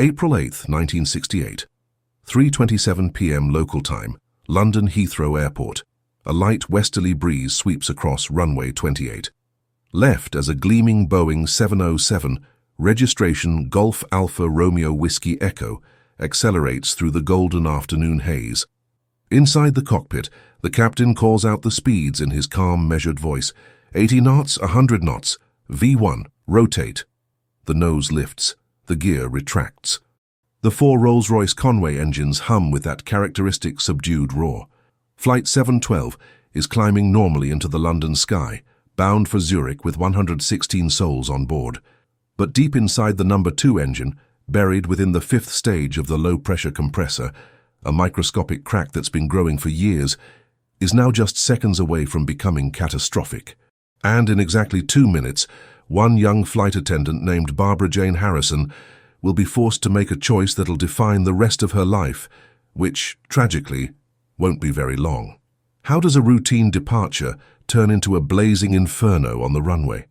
April 8, 1968. 3:27 p.m. local time, London Heathrow Airport. A light westerly breeze sweeps across runway 28. Left as a gleaming Boeing 707, registration Golf Alpha Romeo Whiskey Echo, accelerates through the golden afternoon haze. Inside the cockpit, the captain calls out the speeds in his calm, measured voice. 80 knots, 100 knots. V1, rotate. The nose lifts. The gear retracts. The four Rolls-Royce Conway engines hum with that characteristic subdued roar. Flight 712 is climbing normally into the London sky, bound for Zurich with 116 souls on board. But deep inside the number 2 engine, buried within the 5th stage of the low-pressure compressor, a microscopic crack that's been growing for years, is now just seconds away from becoming catastrophic. And in exactly 2 minutes, one young flight attendant named Barbara Jane Harrison will be forced to make a choice that'll define the rest of her life, which, tragically, won't be very long. How does a routine departure turn into a blazing inferno on the runway?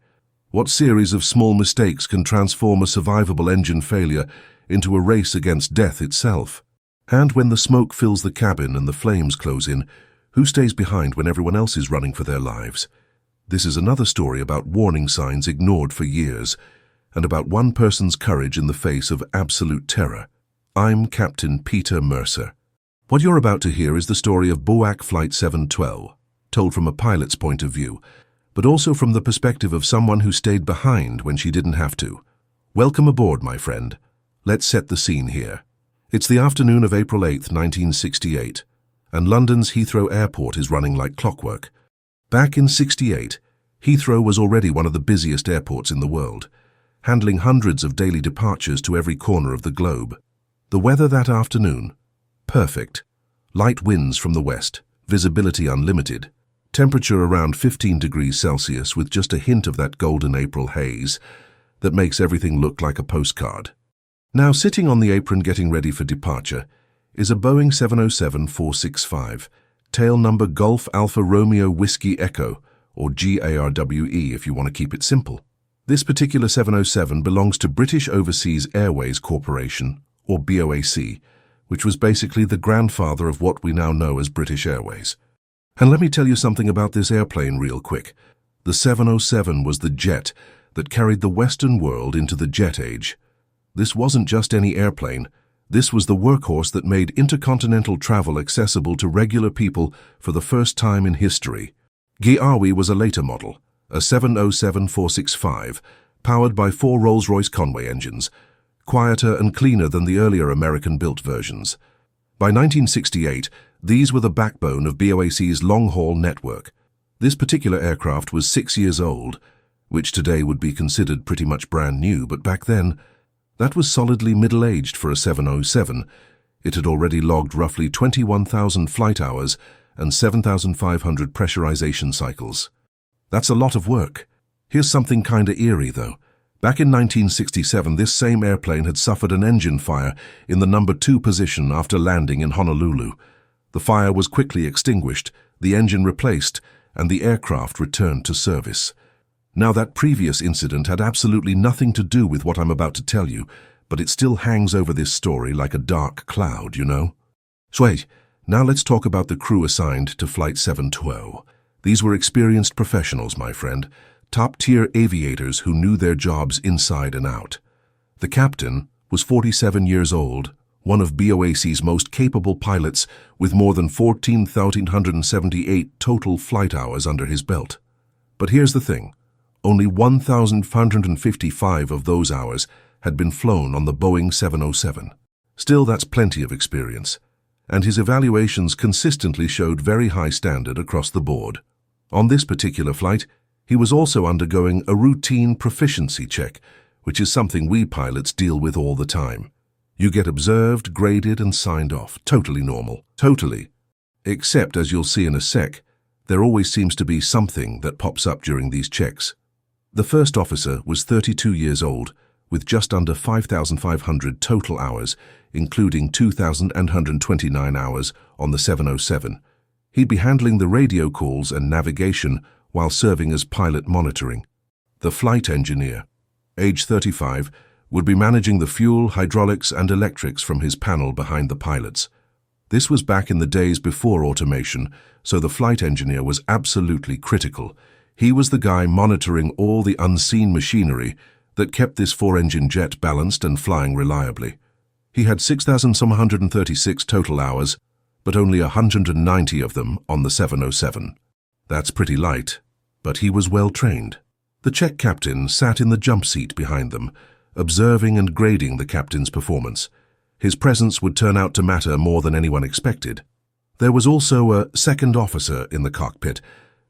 What series of small mistakes can transform a survivable engine failure into a race against death itself? And when the smoke fills the cabin and the flames close in, who stays behind when everyone else is running for their lives? This is another story about warning signs ignored for years, and about one person's courage in the face of absolute terror. I'm Captain Peter Mercer. What you're about to hear is the story of BOAC Flight 712, told from a pilot's point of view, but also from the perspective of someone who stayed behind when she didn't have to. Welcome aboard, my friend. Let's set the scene here. It's the afternoon of April 8, 1968, and London's Heathrow Airport is running like clockwork. Back in '68, Heathrow was already one of the busiest airports in the world, handling hundreds of daily departures to every corner of the globe. The weather that afternoon? Perfect. Light winds from the west, visibility unlimited, temperature around 15 degrees Celsius with just a hint of that golden April haze that makes everything look like a postcard. Now, sitting on the apron getting ready for departure is a Boeing 707-465, tail number Golf Alpha Romeo Whiskey Echo, or GARWE if you want to keep it simple. This particular 707 belongs to British Overseas Airways Corporation, or BOAC, which was basically the grandfather of what we now know as British Airways. And let me tell you something about this airplane real quick. The 707 was the jet that carried the Western world into the jet age. This wasn't just any airplane. This was the workhorse that made intercontinental travel accessible to regular people for the first time in history. GARWE was a later model, a 707-465, powered by 4 Rolls-Royce Conway engines, quieter and cleaner than the earlier American-built versions. By 1968, these were the backbone of BOAC's long-haul network. This particular aircraft was 6 years old, which today would be considered pretty much brand new, but back then, that was solidly middle-aged for a 707. It had already logged roughly 21,000 flight hours and 7,500 pressurization cycles. That's a lot of work. Here's something kinda eerie, though. Back in 1967, this same airplane had suffered an engine fire in the number 2 position after landing in Honolulu. The fire was quickly extinguished, the engine replaced, and the aircraft returned to service. Now, that previous incident had absolutely nothing to do with what I'm about to tell you, but it still hangs over this story like a dark cloud, you know? So wait, now let's talk about the crew assigned to Flight 712. These were experienced professionals, my friend, top-tier aviators who knew their jobs inside and out. The captain was 47 years old, one of BOAC's most capable pilots with more than 14,178 total flight hours under his belt. But here's the thing. Only 1,555 of those hours had been flown on the Boeing 707. Still, that's plenty of experience, and his evaluations consistently showed very high standard across the board. On this particular flight, he was also undergoing a routine proficiency check, which is something we pilots deal with all the time. You get observed, graded, and signed off. Totally normal. Totally. Except, as you'll see in a sec, there always seems to be something that pops up during these checks. The first officer was 32 years old, with just under 5,500 total hours, including 2,129 hours on the 707. He'd be handling the radio calls and navigation while serving as pilot monitoring. The flight engineer, age 35, would be managing the fuel, hydraulics, and electrics from his panel behind the pilots. This was back in the days before automation, so the flight engineer was absolutely critical. He was the guy monitoring all the unseen machinery that kept this four-engine jet balanced and flying reliably. He had 6,136 total hours, but only 190 of them on the 707. That's pretty light, but he was well trained. The Czech captain sat in the jump seat behind them, observing and grading the captain's performance. His presence would turn out to matter more than anyone expected. There was also a second officer in the cockpit,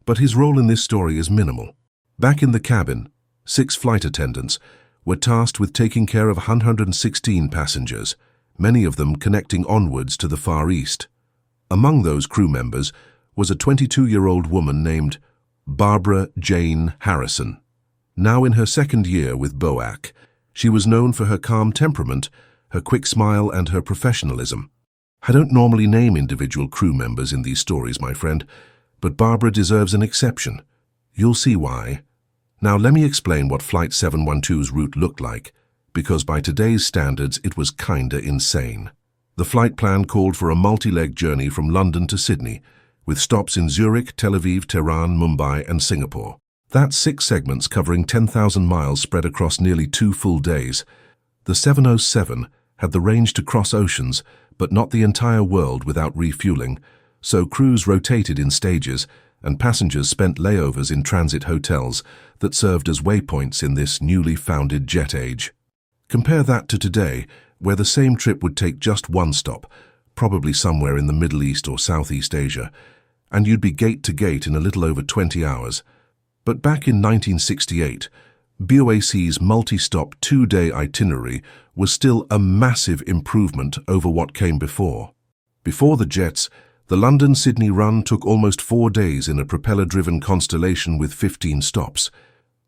but his role in this story is minimal. Back in the cabin, 6 flight attendants were tasked with taking care of 116 passengers, many of them connecting onwards to the Far East. Among those crew members was a 22-year-old woman named Barbara Jane Harrison. Now in her second year with BOAC, she was known for her calm temperament, her quick smile, and her professionalism. I don't normally name individual crew members in these stories, my friend, but Barbara deserves an exception. You'll see why. Now let me explain what Flight 712's route looked like, because by today's standards it was kinda insane. The flight plan called for a multi-leg journey from London to Sydney, with stops in Zurich, Tel Aviv, Tehran, Mumbai, and Singapore. That's 6 segments covering 10,000 miles spread across nearly 2 full days. The 707 had the range to cross oceans, but not the entire world without refueling, so crews rotated in stages and passengers spent layovers in transit hotels that served as waypoints in this newly founded jet age. Compare that to today, where the same trip would take just one stop, probably somewhere in the Middle East or Southeast Asia, and you'd be gate to gate in a little over 20 hours. But back in 1968, BOAC's multi-stop 2-day itinerary was still a massive improvement over what came before. Before the jets, the London-Sydney run took almost 4 days in a propeller-driven Constellation with 15 stops.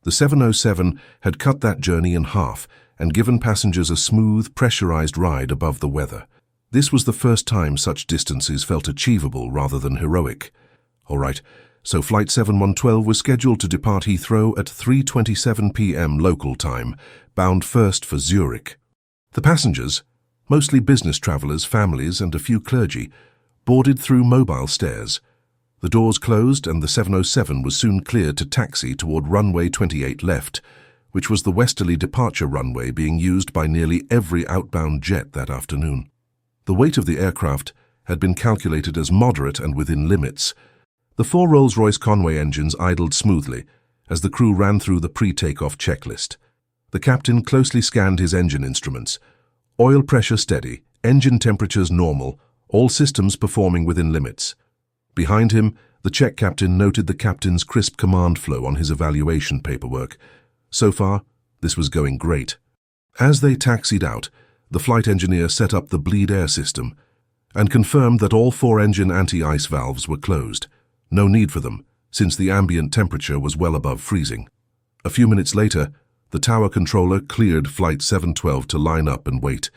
The 707 had cut that journey in half and given passengers a smooth, pressurized ride above the weather. This was the first time such distances felt achievable rather than heroic. All right, so Flight 7112 was scheduled to depart Heathrow at 3:27 p.m. local time, bound first for Zurich. The passengers, mostly business travelers, families, and a few clergy, boarded through mobile stairs. The doors closed and the 707 was soon cleared to taxi toward runway 28 left, which was the westerly departure runway being used by nearly every outbound jet that afternoon. The weight of the aircraft had been calculated as moderate and within limits. The 4 Rolls-Royce Conway engines idled smoothly as the crew ran through the pre-takeoff checklist. The captain closely scanned his engine instruments. Oil pressure steady, engine temperatures normal, all systems performing within limits. Behind him, the Czech captain noted the captain's crisp command flow on his evaluation paperwork. So far, this was going great. As they taxied out, the flight engineer set up the bleed air system and confirmed that all 4 engine anti-ice valves were closed. No need for them, since the ambient temperature was well above freezing. A few minutes later, the tower controller cleared Flight 712 to line up and wait.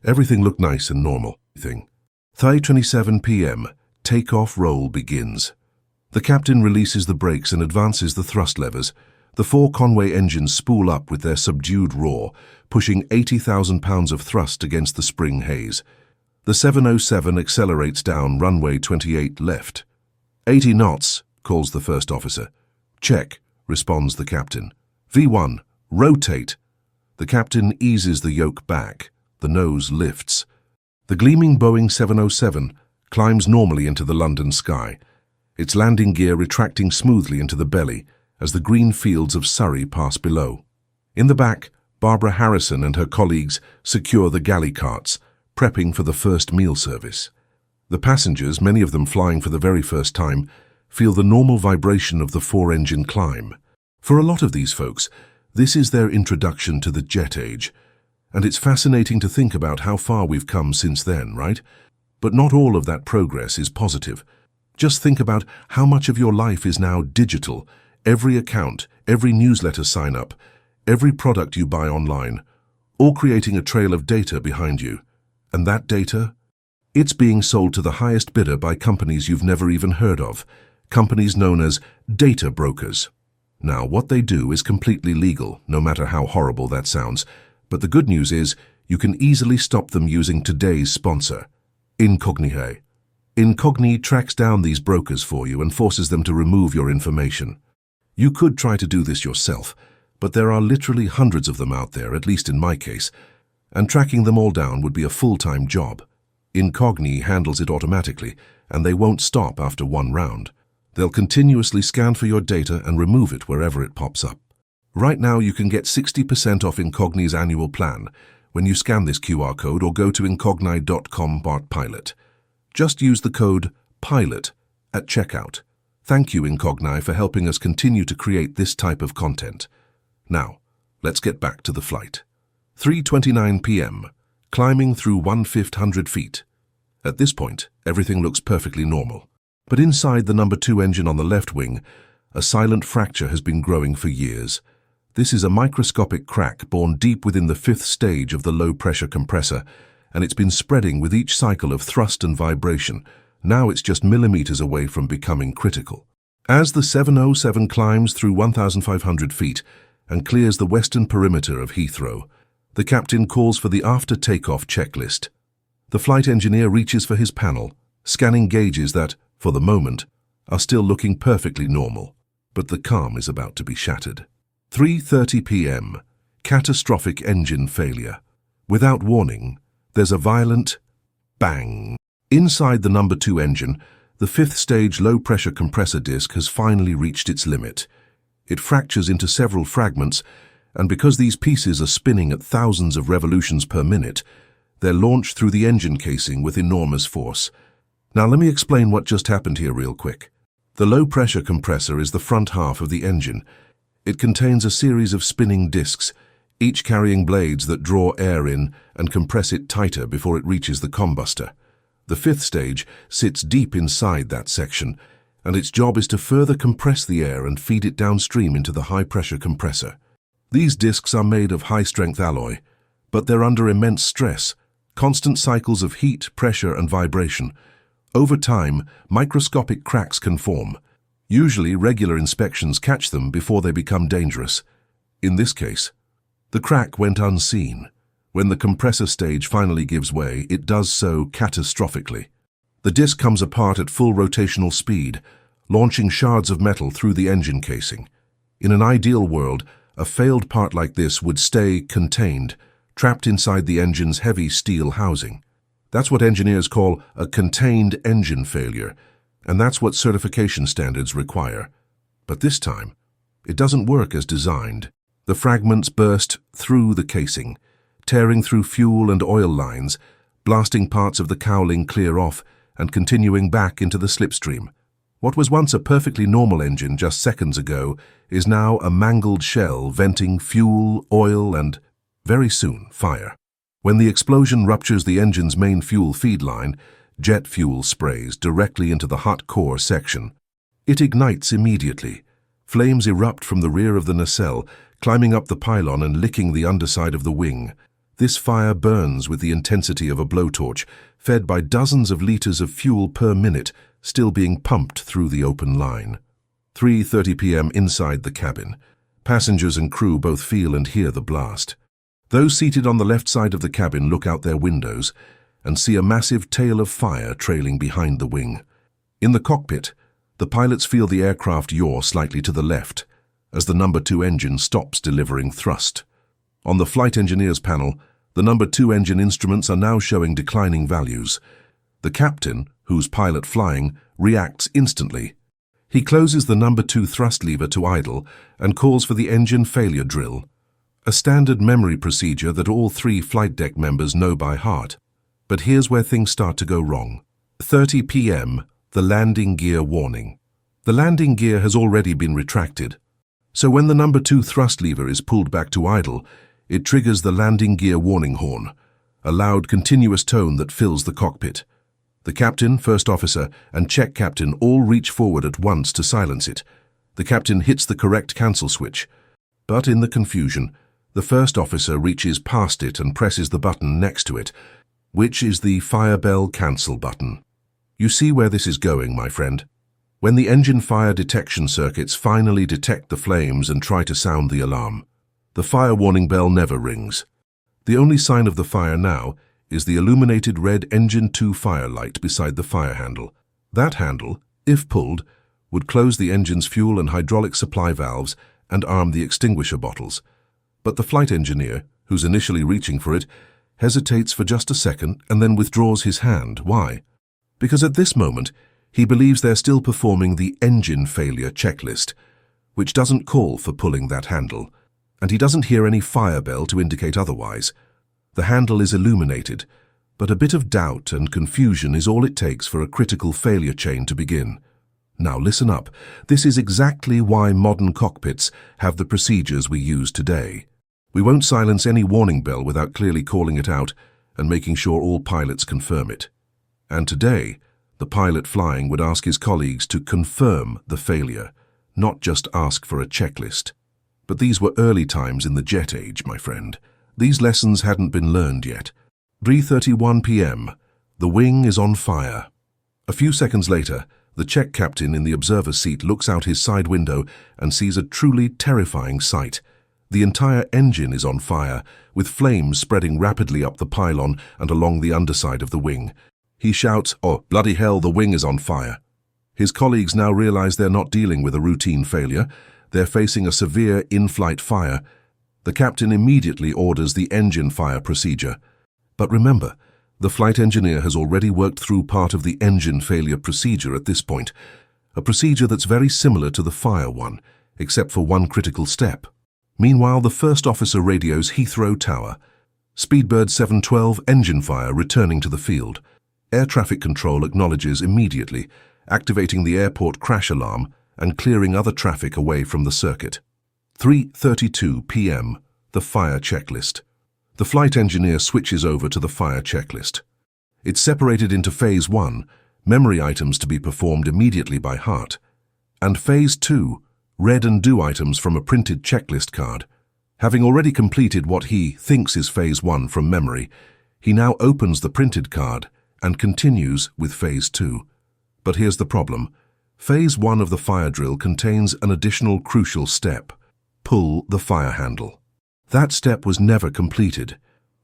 Everything looked nice and normal. 3:27 p.m. Takeoff roll begins. The captain releases the brakes and advances the thrust levers. The 4 Conway engines spool up with their subdued roar, pushing 80,000 pounds of thrust against the spring haze. The 707 accelerates down runway 28 left. 80 knots, calls the first officer. Check, responds the captain. V1, rotate. The captain eases the yoke back. The nose lifts. The gleaming Boeing 707 climbs normally into the London sky, its landing gear retracting smoothly into the belly as the green fields of Surrey pass below. In the back, Barbara Harrison and her colleagues secure the galley carts, prepping for the first meal service. The passengers, many of them flying for the very first time, feel the normal vibration of the 4-engine climb. For a lot of these folks, this is their introduction to the jet age. And it's fascinating to think about how far we've come since then, right? But not all of that progress is positive. Just think about how much of your life is now digital. Every account, every newsletter sign-up, every product you buy online, all creating a trail of data behind you. And that data? It's being sold to the highest bidder by companies you've never even heard of, companies known as data brokers. Now, what they do is completely legal, no matter how horrible that sounds. But the good news is, you can easily stop them using today's sponsor, Incogni. Incogni tracks down these brokers for you and forces them to remove your information. You could try to do this yourself, but there are literally hundreds of them out there, at least in my case, and tracking them all down would be a full-time job. Incogni handles it automatically, and they won't stop after one round. They'll continuously scan for your data and remove it wherever it pops up. Right now, you can get 60% off Incogni's annual plan when you scan this QR code or go to incogni.com/pilot. Just use the code PILOT at checkout. Thank you, Incogni, for helping us continue to create this type of content. Now, let's get back to the flight. 3:29 p.m., climbing through 1,500 feet. At this point, everything looks perfectly normal. But inside the number 2 engine on the left wing, a silent fracture has been growing for years. This is a microscopic crack born deep within the 5th stage of the low-pressure compressor, and it's been spreading with each cycle of thrust and vibration. Now it's just millimeters away from becoming critical. As the 707 climbs through 1,500 feet and clears the western perimeter of Heathrow, the captain calls for the after-takeoff checklist. The flight engineer reaches for his panel, scanning gauges that, for the moment, are still looking perfectly normal. But the calm is about to be shattered. 3:30 p.m. Catastrophic engine failure. Without warning, there's a violent bang. Inside the number 2 engine, the 5th stage low-pressure compressor disc has finally reached its limit. It fractures into several fragments, and because these pieces are spinning at thousands of revolutions per minute, they're launched through the engine casing with enormous force. Now let me explain what just happened here real quick. The low-pressure compressor is the front half of the engine. It contains a series of spinning discs, each carrying blades that draw air in and compress it tighter before it reaches the combustor. The 5th stage sits deep inside that section, and its job is to further compress the air and feed it downstream into the high-pressure compressor. These discs are made of high-strength alloy, but they're under immense stress, constant cycles of heat, pressure, and vibration. Over time, microscopic cracks can form. Usually, regular inspections catch them before they become dangerous. In this case, the crack went unseen. When the compressor stage finally gives way, it does so catastrophically. The disc comes apart at full rotational speed, launching shards of metal through the engine casing. In an ideal world, a failed part like this would stay contained, trapped inside the engine's heavy steel housing. That's what engineers call a contained engine failure, and that's what certification standards require. But this time, it doesn't work as designed. The fragments burst through the casing, tearing through fuel and oil lines, blasting parts of the cowling clear off and continuing back into the slipstream. What was once a perfectly normal engine just seconds ago is now a mangled shell venting fuel, oil, and, very soon, fire. When the explosion ruptures the engine's main fuel feed line, jet fuel sprays directly into the hot core section. It ignites immediately. Flames erupt from the rear of the nacelle, climbing up the pylon and licking the underside of the wing. This fire burns with the intensity of a blowtorch, fed by dozens of liters of fuel per minute, still being pumped through the open line. 3:30 p.m. inside the cabin. Passengers and crew both feel and hear the blast. Those seated on the left side of the cabin look out their windows and see a massive tail of fire trailing behind the wing. In the cockpit, the pilots feel the aircraft yaw slightly to the left as the number 2 engine stops delivering thrust. On the flight engineer's panel, the number 2 engine instruments are now showing declining values. The captain, who's pilot flying, reacts instantly. He closes the number 2 thrust lever to idle and calls for the engine failure drill, a standard memory procedure that all 3 flight deck members know by heart. But here's where things start to go wrong. 30 p.m., the landing gear warning. The landing gear has already been retracted. So when the number 2 thrust lever is pulled back to idle, it triggers the landing gear warning horn, a loud, continuous tone that fills the cockpit. The captain, first officer, and check captain all reach forward at once to silence it. The captain hits the correct cancel switch. But in the confusion, the first officer reaches past it and presses the button next to it, which is the fire bell cancel button. You see where this is going, my friend? When the engine fire detection circuits finally detect the flames and try to sound the alarm, the fire warning bell never rings. The only sign of the fire now is the illuminated red Engine 2 fire light beside the fire handle. That handle, if pulled, would close the engine's fuel and hydraulic supply valves and arm the extinguisher bottles. But the flight engineer, who's initially reaching for it, hesitates for just a second and then withdraws his hand. Why? Because at this moment, he believes they're still performing the engine failure checklist, which doesn't call for pulling that handle, and he doesn't hear any fire bell to indicate otherwise. The handle is illuminated, but a bit of doubt and confusion is all it takes for a critical failure chain to begin. Now listen up. This is exactly why modern cockpits have the procedures we use today. We won't silence any warning bell without clearly calling it out and making sure all pilots confirm it. And today, the pilot flying would ask his colleagues to confirm the failure, not just ask for a checklist. But these were early times in the jet age, my friend. These lessons hadn't been learned yet. 3:31 p.m. The wing is on fire. A few seconds later, the check captain in the observer's seat looks out his side window and sees a truly terrifying sight. The entire engine is on fire, with flames spreading rapidly up the pylon and along the underside of the wing. He shouts, "Oh, bloody hell, the wing is on fire." His colleagues now realize they're not dealing with a routine failure. They're facing a severe in-flight fire. The captain immediately orders the engine fire procedure. But remember, the flight engineer has already worked through part of the engine failure procedure at this point, a procedure that's very similar to the fire one, except for one critical step. Meanwhile, the first officer radios Heathrow Tower. Speedbird 712 engine fire returning to the field. Air traffic control acknowledges immediately, activating the airport crash alarm and clearing other traffic away from the circuit. 3:32 p.m. The fire checklist. The flight engineer switches over to the fire checklist. It's separated into Phase 1, memory items to be performed immediately by heart, and Phase 2, read and do items from a printed checklist card. Having already completed what he thinks is Phase 1 from memory, he now opens the printed card and continues with Phase 2. But here's the problem. Phase 1 of the fire drill contains an additional crucial step: pull the fire handle. That step was never completed.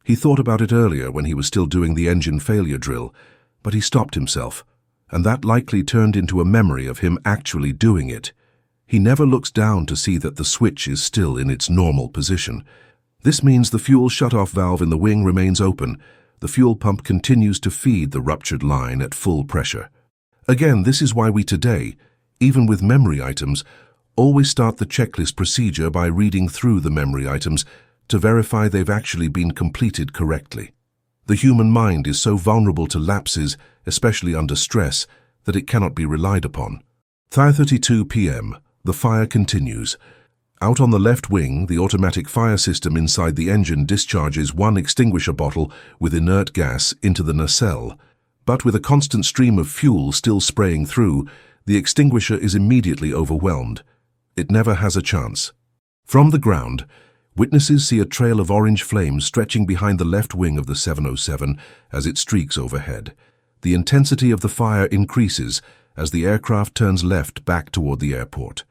He thought about it earlier when he was still doing the engine failure drill, but he stopped himself, and that likely turned into a memory of him actually doing it. He never looks down to see that the switch is still in its normal position. This means the fuel shutoff valve in the wing remains open. The fuel pump continues to feed the ruptured line at full pressure. Again, this is why we today, even with memory items, always start the checklist procedure by reading through the memory items to verify they've actually been completed correctly. The human mind is so vulnerable to lapses, especially under stress, that it cannot be relied upon. 3:32 p.m. The fire continues. Out on the left wing, the automatic fire system inside the engine discharges one extinguisher bottle with inert gas into the nacelle. But with a constant stream of fuel still spraying through, the extinguisher is immediately overwhelmed. It never has a chance. From the ground, witnesses see a trail of orange flames stretching behind the left wing of the 707 as it streaks overhead. The intensity of the fire increases as the aircraft turns left back toward the airport.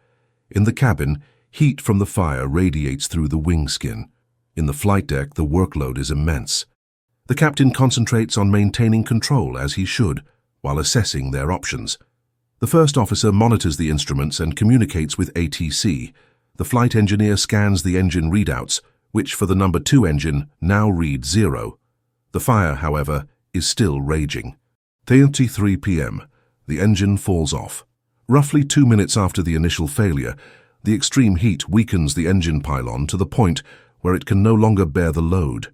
In the cabin, heat from the fire radiates through the wing skin. In the flight deck, the workload is immense. The captain concentrates on maintaining control, as he should, while assessing their options. The first officer monitors the instruments and communicates with ATC. The flight engineer scans the engine readouts, which for the number 2 engine now read 0. The fire, however, is still raging. 3:33 p.m. The engine falls off. Roughly 2 minutes after the initial failure, the extreme heat weakens the engine pylon to the point where it can no longer bear the load.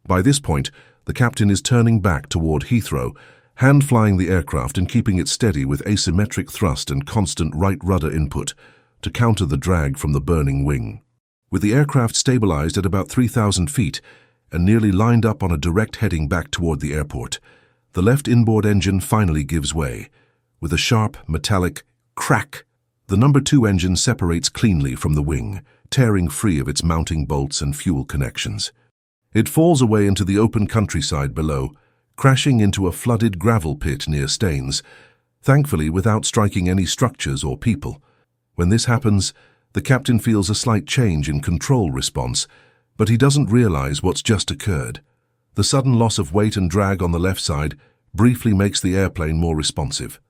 By this point, the captain is turning back toward Heathrow, hand-flying the aircraft and keeping it steady with asymmetric thrust and constant right rudder input to counter the drag from the burning wing. With the aircraft stabilized at about 3,000 feet and nearly lined up on a direct heading back toward the airport, the left inboard engine finally gives way. With a sharp, metallic crack, the number 2 engine separates cleanly from the wing, tearing free of its mounting bolts and fuel connections. It falls away into the open countryside below, crashing into a flooded gravel pit near Staines, thankfully without striking any structures or people. When this happens, the captain feels a slight change in control response, But he doesn't realize what's just occurred. The sudden loss of weight and drag on the left side briefly makes the airplane more responsive.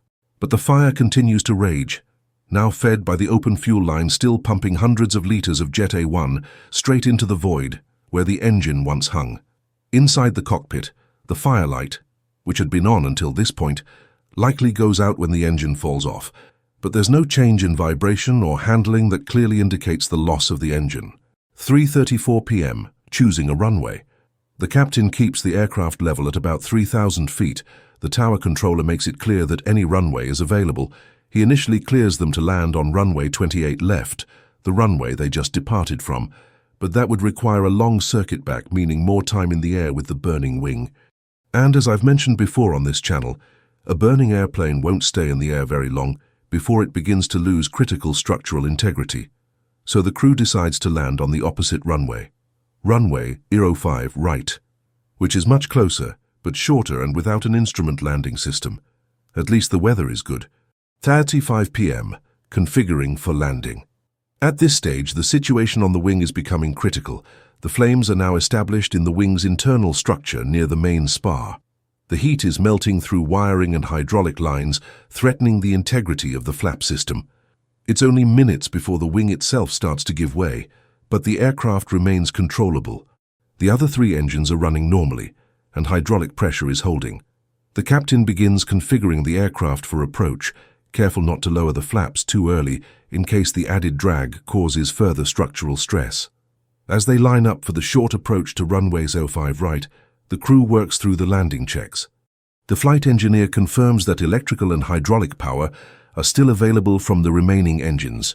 But the fire continues to rage, now fed by the open fuel line still pumping hundreds of liters of Jet A1 straight into the void where the engine once hung. Inside the cockpit, the firelight, which had been on until this point, likely goes out when the engine falls off, but there's no change in vibration or handling that clearly indicates the loss of the engine. 3:34 p.m., choosing a runway. The captain keeps the aircraft level at about 3,000 feet. The tower controller makes it clear that any runway is available. He initially clears them to land on runway 28 left, the runway they just departed from, but that would require a long circuit back, meaning more time in the air with the burning wing. And as I've mentioned before on this channel, a burning airplane won't stay in the air very long before it begins to lose critical structural integrity. So the crew decides to land on the opposite runway, runway 05 right, which is much closer, but shorter and without an instrument landing system. At least the weather is good. 3:35 p.m., configuring for landing. At this stage, the situation on the wing is becoming critical. The flames are now established in the wing's internal structure near the main spar. The heat is melting through wiring and hydraulic lines, threatening the integrity of the flap system. It's only minutes before the wing itself starts to give way, but the aircraft remains controllable. The other three engines are running normally, and hydraulic pressure is holding. The captain begins configuring the aircraft for approach, careful not to lower the flaps too early in case the added drag causes further structural stress. As they line up for the short approach to runways 05 right, the crew works through the landing checks. The flight engineer confirms that electrical and hydraulic power are still available from the remaining engines.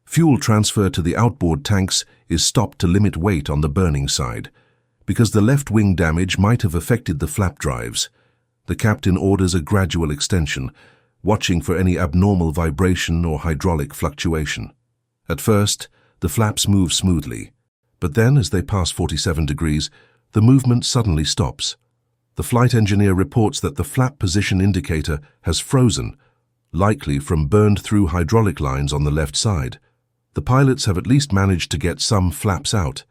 Fuel transfer to the outboard tanks is stopped to limit weight on the burning side. Because the left wing damage might have affected the flap drives, the captain orders a gradual extension, watching for any abnormal vibration or hydraulic fluctuation. At first, the flaps move smoothly, but then as they pass 47 degrees, the movement suddenly stops. The flight engineer reports that the flap position indicator has frozen, likely from burned-through hydraulic lines on the left side. The pilots have at least managed to get some flaps out.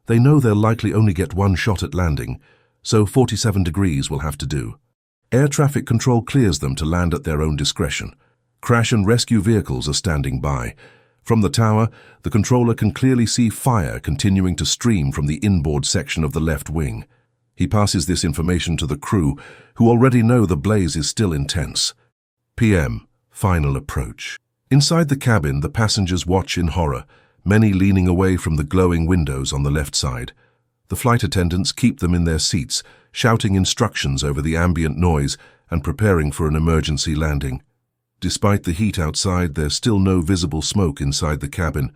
They know they'll likely only get one shot at landing, so 47 degrees will have to do. Air traffic control clears them to land at their own discretion. Crash and rescue vehicles are standing by. From the tower, the controller can clearly see fire continuing to stream from the inboard section of the left wing. He passes this information to the crew, who already know the blaze is still intense. PM, final approach. Inside the cabin, the passengers watch in horror, many leaning away from the glowing windows on the left side. The flight attendants keep them in their seats, shouting instructions over the ambient noise and preparing for an emergency landing. Despite the heat outside, there's still no visible smoke inside the cabin.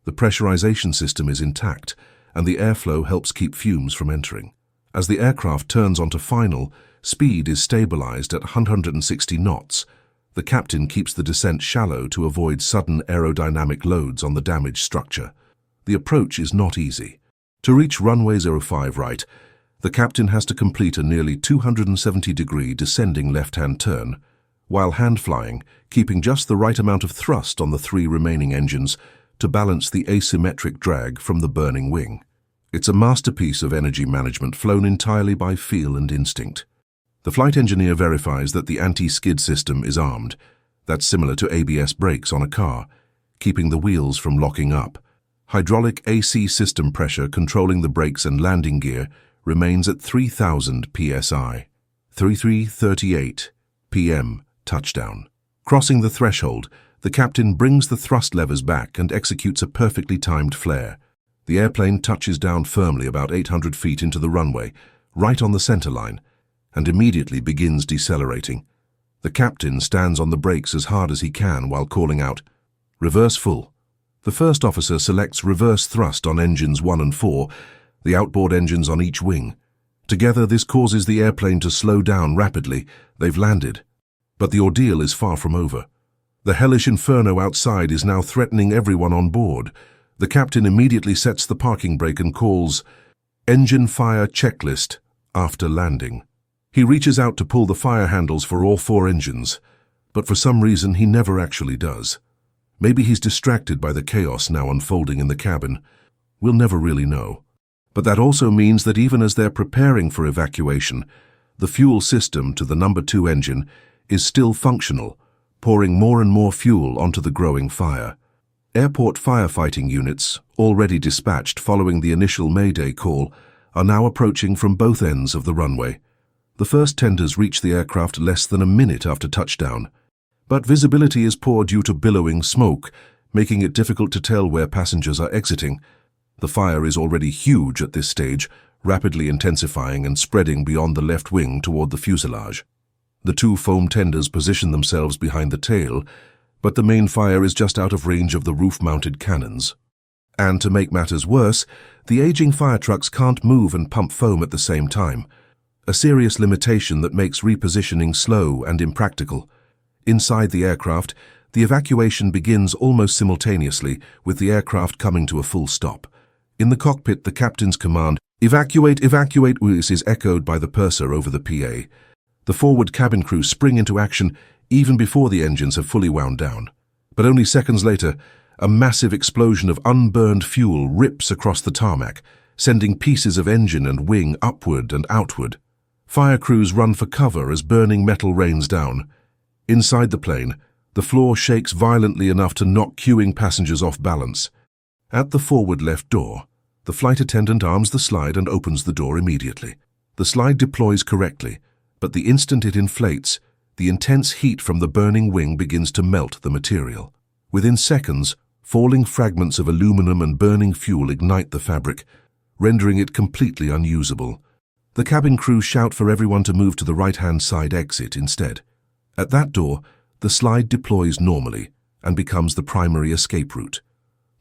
The pressurization system is intact, and the airflow helps keep fumes from entering. As the aircraft turns onto final, speed is stabilized at 160 knots. The captain keeps the descent shallow to avoid sudden aerodynamic loads on the damaged structure. The approach is not easy. To reach runway 05 right, the captain has to complete a nearly 270-degree descending left-hand turn, while hand-flying, keeping just the right amount of thrust on the three remaining engines to balance the asymmetric drag from the burning wing. It's a masterpiece of energy management flown entirely by feel and instinct. The flight engineer verifies that the anti-skid system is armed. That's similar to ABS brakes on a car, keeping the wheels from locking up. Hydraulic AC system pressure controlling the brakes and landing gear remains at 3,000 psi. 3:38 p.m. touchdown. Crossing the threshold, the captain brings the thrust levers back and executes a perfectly timed flare. The airplane touches down firmly about 800 feet into the runway, right on the center line, and immediately begins decelerating. The captain stands on the brakes as hard as he can while calling out, "Reverse full." The first officer selects reverse thrust on engines 1 and 4, the outboard engines on each wing. Together, this causes the airplane to slow down rapidly. They've landed. But the ordeal is far from over. The hellish inferno outside is now threatening everyone on board. The captain immediately sets the parking brake and calls, "Engine fire checklist," after landing. He reaches out to pull the fire handles for all 4 engines, but for some reason he never actually does. Maybe he's distracted by the chaos now unfolding in the cabin. We'll never really know. But that also means that even as they're preparing for evacuation, the fuel system to the number 2 engine is still functional, pouring more and more fuel onto the growing fire. Airport firefighting units, already dispatched following the initial Mayday call, are now approaching from both ends of the runway. The first tenders reach the aircraft less than a minute after touchdown. But visibility is poor due to billowing smoke, making it difficult to tell where passengers are exiting. The fire is already huge at this stage, rapidly intensifying and spreading beyond the left wing toward the fuselage. The 2 foam tenders position themselves behind the tail, but the main fire is just out of range of the roof-mounted cannons. And to make matters worse, the aging fire trucks can't move and pump foam at the same time, a serious limitation that makes repositioning slow and impractical. Inside the aircraft, the evacuation begins almost simultaneously, with the aircraft coming to a full stop. In the cockpit, the captain's command, "Evacuate, evacuate," is echoed by the purser over the PA. The forward cabin crew spring into action even before the engines have fully wound down. But only seconds later, a massive explosion of unburned fuel rips across the tarmac, sending pieces of engine and wing upward and outward. Fire crews run for cover as burning metal rains down. Inside the plane, the floor shakes violently enough to knock queuing passengers off balance. At the forward left door, the flight attendant arms the slide and opens the door immediately. The slide deploys correctly, but the instant it inflates, the intense heat from the burning wing begins to melt the material. Within seconds, falling fragments of aluminum and burning fuel ignite the fabric, rendering it completely unusable. The cabin crew shout for everyone to move to the right-hand side exit instead. At that door, the slide deploys normally and becomes the primary escape route.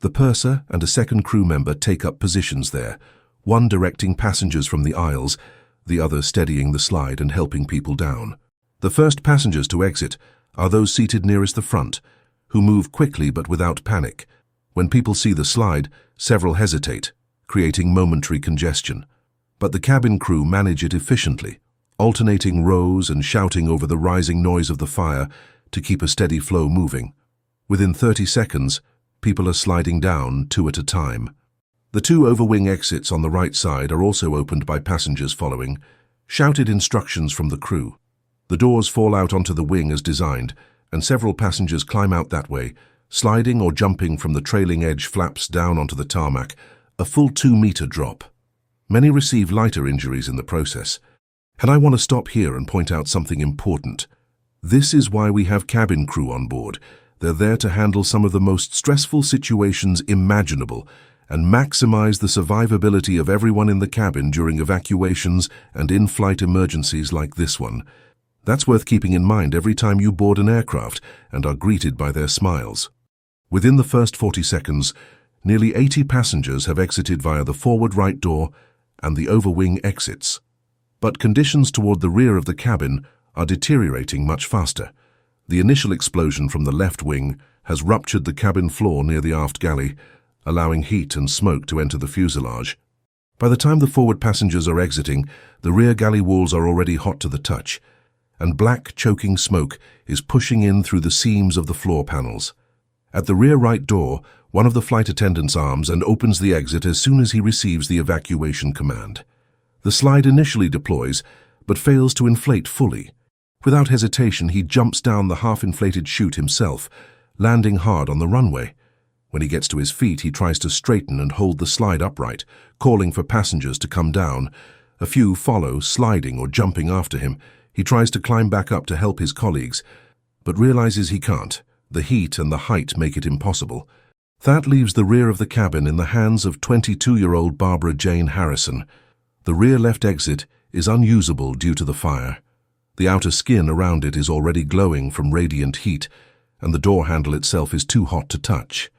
The purser and a second crew member take up positions there, one directing passengers from the aisles, the other steadying the slide and helping people down. The first passengers to exit are those seated nearest the front, who move quickly but without panic. When people see the slide, several hesitate, creating momentary congestion. But the cabin crew manage it efficiently, alternating rows and shouting over the rising noise of the fire to keep a steady flow moving. Within 30 seconds, people are sliding down 2 at a time. The 2 overwing exits on the right side are also opened by passengers following, shouted instructions from the crew. The doors fall out onto the wing as designed, and several passengers climb out that way, sliding or jumping from the trailing edge flaps down onto the tarmac, a full 2-meter drop. Many receive lighter injuries in the process. And I want to stop here and point out something important. This is why we have cabin crew on board. They're there to handle some of the most stressful situations imaginable and maximize the survivability of everyone in the cabin during evacuations and in-flight emergencies like this one. That's worth keeping in mind every time you board an aircraft and are greeted by their smiles. Within the first 40 seconds, nearly 80 passengers have exited via the forward right door and the overwing exits. But conditions toward the rear of the cabin are deteriorating much faster. The initial explosion from the left wing has ruptured the cabin floor near the aft galley, allowing heat and smoke to enter the fuselage. By the time the forward passengers are exiting, the rear galley walls are already hot to the touch, and black, choking smoke is pushing in through the seams of the floor panels. At the rear right door, one of the flight attendants arms and opens the exit as soon as he receives the evacuation command. The slide initially deploys, but fails to inflate fully. Without hesitation, he jumps down the half-inflated chute himself, landing hard on the runway. When he gets to his feet, he tries to straighten and hold the slide upright, calling for passengers to come down. A few follow, sliding or jumping after him. He tries to climb back up to help his colleagues, but realizes he can't. The heat and the height make it impossible. That leaves the rear of the cabin in the hands of 22-year-old Barbara Jane Harrison. The rear left exit is unusable due to the fire. The outer skin around it is already glowing from radiant heat, and the door handle itself is too hot to touch.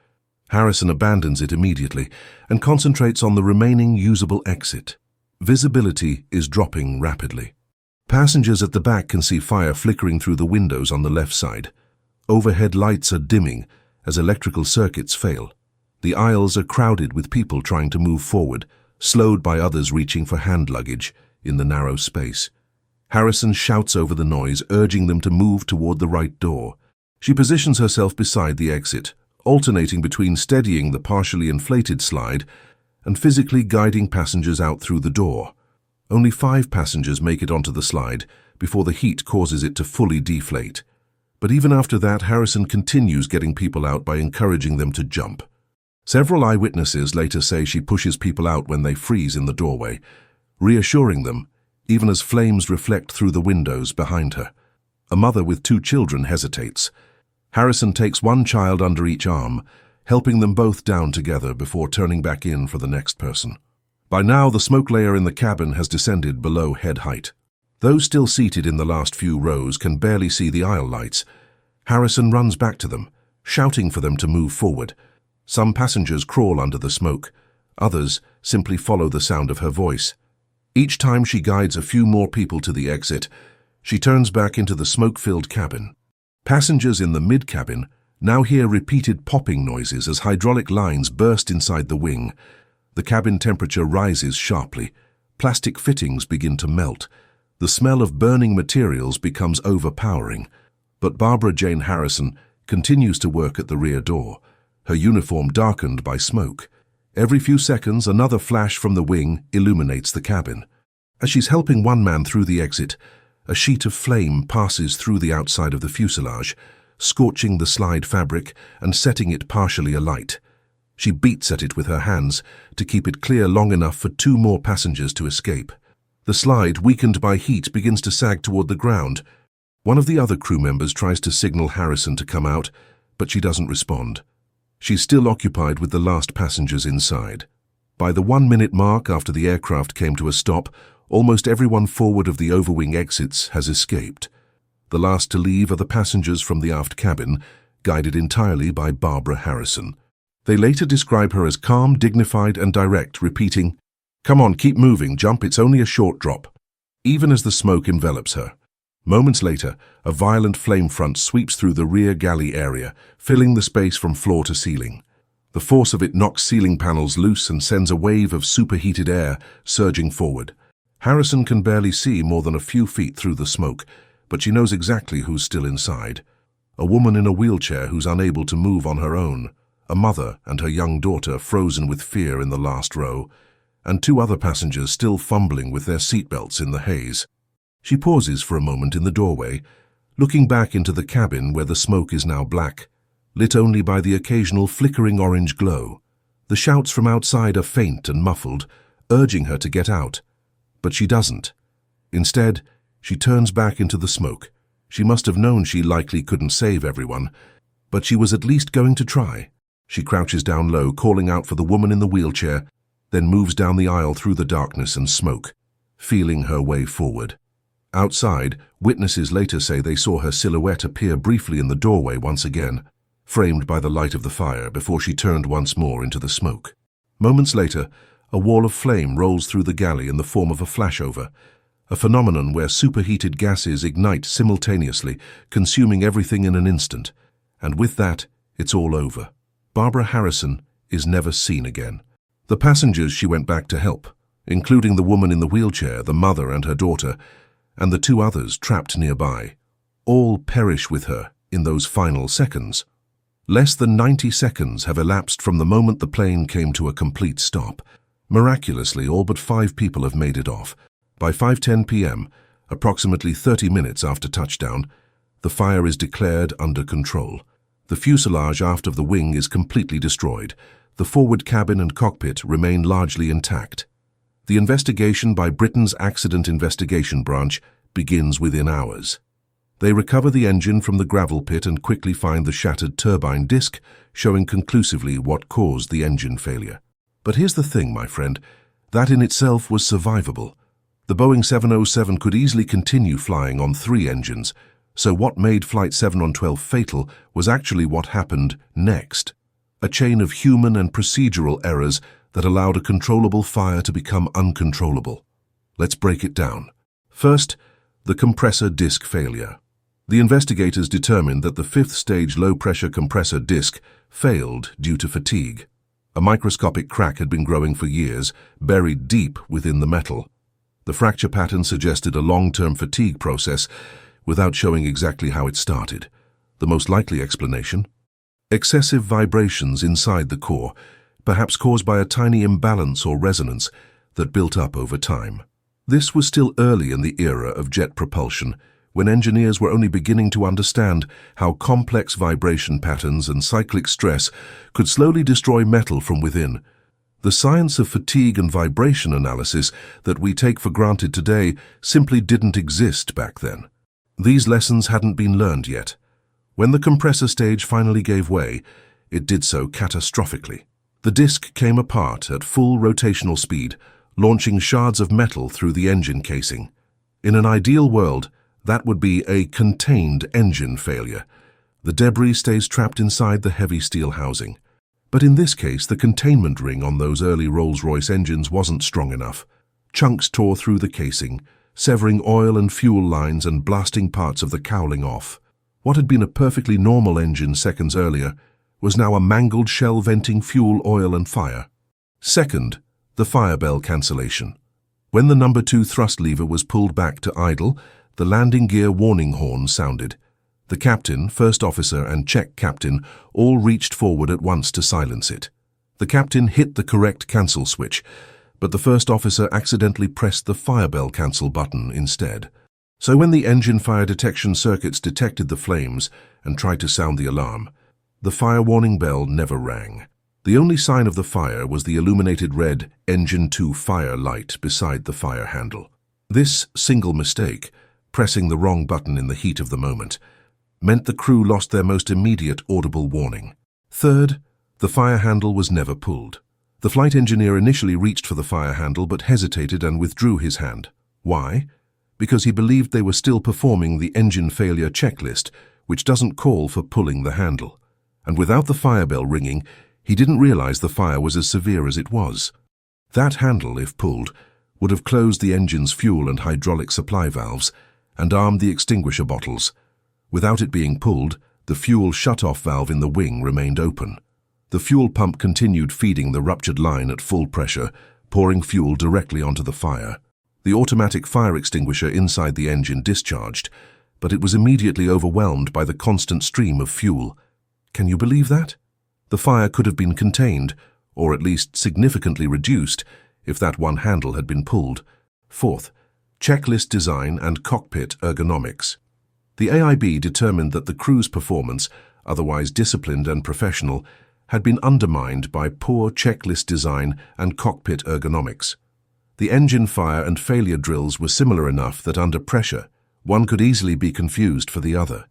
Harrison abandons it immediately and concentrates on the remaining usable exit. Visibility is dropping rapidly. Passengers at the back can see fire flickering through the windows on the left side. Overhead lights are dimming as electrical circuits fail. The aisles are crowded with people trying to move forward, slowed by others reaching for hand luggage in the narrow space. Harrison shouts over the noise, urging them to move toward the right door. She positions herself beside the exit, alternating between steadying the partially inflated slide and physically guiding passengers out through the door. Only 5 passengers make it onto the slide before the heat causes it to fully deflate. But even after that, Harrison continues getting people out by encouraging them to jump. Several eyewitnesses later say she pushes people out when they freeze in the doorway, reassuring them, even as flames reflect through the windows behind her. A mother with 2 children hesitates. Harrison takes one child under each arm, helping them both down together before turning back in for the next person. By now, the smoke layer in the cabin has descended below head height. Those still seated in the last few rows can barely see the aisle lights. Harrison runs back to them, shouting for them to move forward. Some passengers crawl under the smoke. Others simply follow the sound of her voice. Each time she guides a few more people to the exit, she turns back into the smoke-filled cabin. Passengers in the mid-cabin now hear repeated popping noises as hydraulic lines burst inside the wing. The cabin temperature rises sharply. Plastic fittings begin to melt. The smell of burning materials becomes overpowering. But Barbara Jane Harrison continues to work at the rear door, her uniform darkened by smoke. Every few seconds, another flash from the wing illuminates the cabin. As she's helping one man through the exit, a sheet of flame passes through the outside of the fuselage, scorching the slide fabric and setting it partially alight. She beats at it with her hands to keep it clear long enough for 2 more passengers to escape. The slide, weakened by heat, begins to sag toward the ground. One of the other crew members tries to signal Harrison to come out, but she doesn't respond. She's still occupied with the last passengers inside. By the 1-minute mark after the aircraft came to a stop, almost everyone forward of the overwing exits has escaped. The last to leave are the passengers from the aft cabin, guided entirely by Barbara Harrison. They later describe her as calm, dignified, and direct, repeating, "Come on, keep moving, jump, it's only a short drop," even as the smoke envelops her. Moments later, a violent flame front sweeps through the rear galley area, filling the space from floor to ceiling. The force of it knocks ceiling panels loose and sends a wave of superheated air surging forward. Harrison can barely see more than a few feet through the smoke, but she knows exactly who's still inside. A woman in a wheelchair who's unable to move on her own, a mother and her young daughter frozen with fear in the last row, and 2 other passengers still fumbling with their seatbelts in the haze. She pauses for a moment in the doorway, looking back into the cabin where the smoke is now black, lit only by the occasional flickering orange glow. The shouts from outside are faint and muffled, urging her to get out. But she doesn't. Instead, she turns back into the smoke. She must have known she likely couldn't save everyone, but she was at least going to try. She crouches down low, calling out for the woman in the wheelchair, then moves down the aisle through the darkness and smoke, feeling her way forward. Outside, witnesses later say they saw her silhouette appear briefly in the doorway once again, framed by the light of the fire before she turned once more into the smoke. Moments later, a wall of flame rolls through the galley in the form of a flashover, a phenomenon where superheated gases ignite simultaneously, consuming everything in an instant. And with that, it's all over. Barbara Harrison is never seen again. The passengers she went back to help, including the woman in the wheelchair, the mother and her daughter, and the 2 others trapped nearby, all perish with her in those final seconds. Less than 90 seconds have elapsed from the moment the plane came to a complete stop. Miraculously, all but 5 people have made it off. By 5:10 p.m., approximately 30 minutes after touchdown, the fire is declared under control. The fuselage aft of the wing is completely destroyed. The forward cabin and cockpit remain largely intact. The investigation by Britain's Accident Investigation Branch begins within hours. They recover the engine from the gravel pit and quickly find the shattered turbine disc, showing conclusively what caused the engine failure. But here's the thing, my friend, that in itself was survivable. The Boeing 707 could easily continue flying on 3 engines, so what made Flight 712 fatal was actually what happened next. A chain of human and procedural errors that allowed a controllable fire to become uncontrollable. Let's break it down. First, the compressor disc failure. The investigators determined that the 5th-stage low-pressure compressor disc failed due to fatigue. A microscopic crack had been growing for years, buried deep within the metal. The fracture pattern suggested a long-term fatigue process, without showing exactly how it started. The most likely explanation? Excessive vibrations inside the core, perhaps caused by a tiny imbalance or resonance that built up over time. This was still early in the era of jet propulsion, when engineers were only beginning to understand how complex vibration patterns and cyclic stress could slowly destroy metal from within. The science of fatigue and vibration analysis that we take for granted today simply didn't exist back then. These lessons hadn't been learned yet. When the compressor stage finally gave way, it did so catastrophically. The disc came apart at full rotational speed, launching shards of metal through the engine casing. In an ideal world, that would be a contained engine failure. The debris stays trapped inside the heavy steel housing. But in this case, the containment ring on those early Rolls-Royce engines wasn't strong enough. Chunks tore through the casing, severing oil and fuel lines and blasting parts of the cowling off. What had been a perfectly normal engine seconds earlier was now a mangled shell venting fuel, oil and fire. Second, the fire bell cancellation. When the number 2 thrust lever was pulled back to idle, the landing gear warning horn sounded. The captain, first officer and check captain all reached forward at once to silence it. The captain hit the correct cancel switch, but the first officer accidentally pressed the fire bell cancel button instead. So when the engine fire detection circuits detected the flames and tried to sound the alarm, the fire warning bell never rang. The only sign of the fire was the illuminated red Engine 2 fire light beside the fire handle. This single mistake, pressing the wrong button in the heat of the moment, meant the crew lost their most immediate audible warning. Third, the fire handle was never pulled. The flight engineer initially reached for the fire handle but hesitated and withdrew his hand. Why? Because he believed they were still performing the engine failure checklist, which doesn't call for pulling the handle. And without the fire bell ringing, he didn't realize the fire was as severe as it was. That handle, if pulled, would have closed the engine's fuel and hydraulic supply valves and armed the extinguisher bottles. Without it being pulled, the fuel shut-off valve in the wing remained open. The fuel pump continued feeding the ruptured line at full pressure, pouring fuel directly onto the fire. The automatic fire extinguisher inside the engine discharged, but it was immediately overwhelmed by the constant stream of fuel. Can you believe that? The fire could have been contained, or at least significantly reduced, if that one handle had been pulled. Fourth, checklist design and cockpit ergonomics. The AIB determined that the crew's performance, otherwise disciplined and professional, had been undermined by poor checklist design and cockpit ergonomics. The engine fire and failure drills were similar enough that under pressure, one could easily be confused for the other.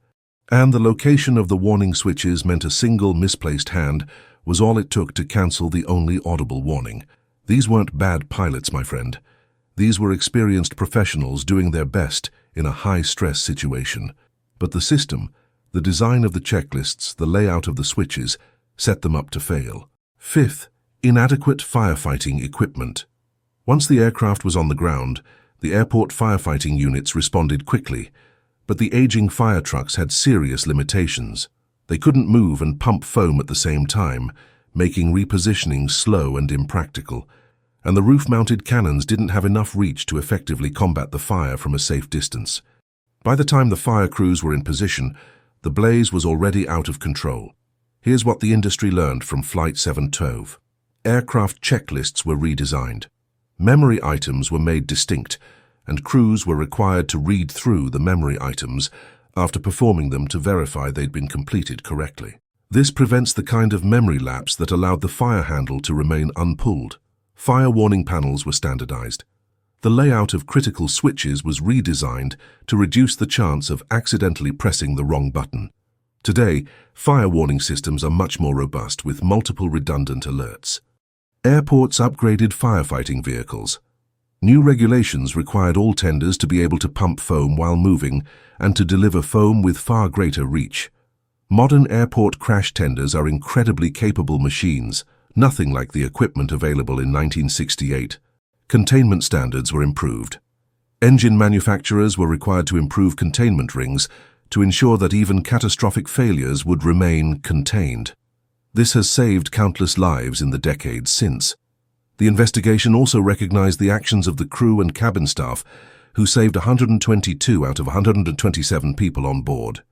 And the location of the warning switches meant a single misplaced hand was all it took to cancel the only audible warning. These weren't bad pilots, my friend. These were experienced professionals doing their best in a high-stress situation. But the system, the design of the checklists, the layout of the switches, set them up to fail. Fifth, inadequate firefighting equipment. Once the aircraft was on the ground, the airport firefighting units responded quickly, but the aging fire trucks had serious limitations. They couldn't move and pump foam at the same time, making repositioning slow and impractical, and the roof-mounted cannons didn't have enough reach to effectively combat the fire from a safe distance. By the time the fire crews were in position, the blaze was already out of control. Here's what the industry learned from Flight 712. Aircraft checklists were redesigned. Memory items were made distinct, and crews were required to read through the memory items after performing them to verify they'd been completed correctly. This prevents the kind of memory lapse that allowed the fire handle to remain unpulled. Fire warning panels were standardized. The layout of critical switches was redesigned to reduce the chance of accidentally pressing the wrong button. Today, fire warning systems are much more robust with multiple redundant alerts. Airports upgraded firefighting vehicles. New regulations required all tenders to be able to pump foam while moving and to deliver foam with far greater reach. Modern airport crash tenders are incredibly capable machines, nothing like the equipment available in 1968. Containment standards were improved. Engine manufacturers were required to improve containment rings to ensure that even catastrophic failures would remain contained. This has saved countless lives in the decades since. The investigation also recognized the actions of the crew and cabin staff, who saved 122 out of 127 people on board.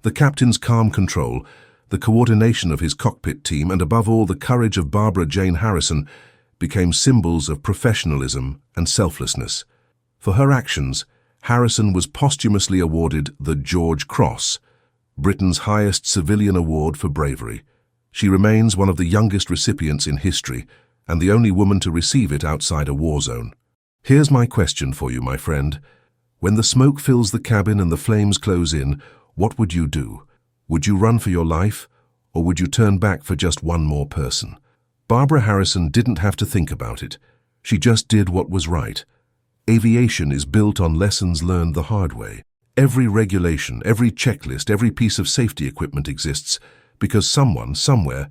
The captain's calm control the coordination of his cockpit team, and above all the courage of Barbara Jane Harrison became symbols of professionalism and selflessness. For her actions, Harrison was posthumously awarded the George Cross, Britain's highest civilian award for bravery. She remains one of the youngest recipients in history and the only woman to receive it outside a war zone. Here's my question for you, my friend. When the smoke fills the cabin and the flames close in, what would you do? Would you run for your life, or would you turn back for just one more person? Barbara Harrison didn't have to think about it. She just did what was right. Aviation is built on lessons learned the hard way. Every regulation, every checklist, every piece of safety equipment exists because someone, somewhere,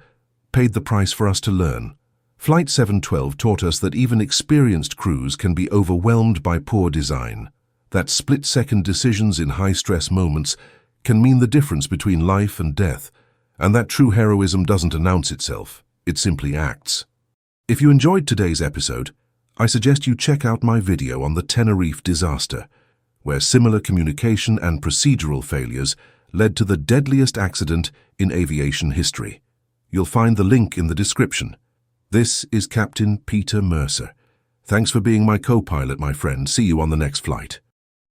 paid the price for us to learn. Flight 712 taught us that even experienced crews can be overwhelmed by poor design, that split-second decisions in high-stress moments can mean the difference between life and death, and that true heroism doesn't announce itself, it simply acts. If you enjoyed today's episode, I suggest you check out my video on the Tenerife disaster, where similar communication and procedural failures led to the deadliest accident in aviation history. You'll find the link in the description. This is Captain Peter Mercer. Thanks for being my co-pilot, my friend. See you on the next flight.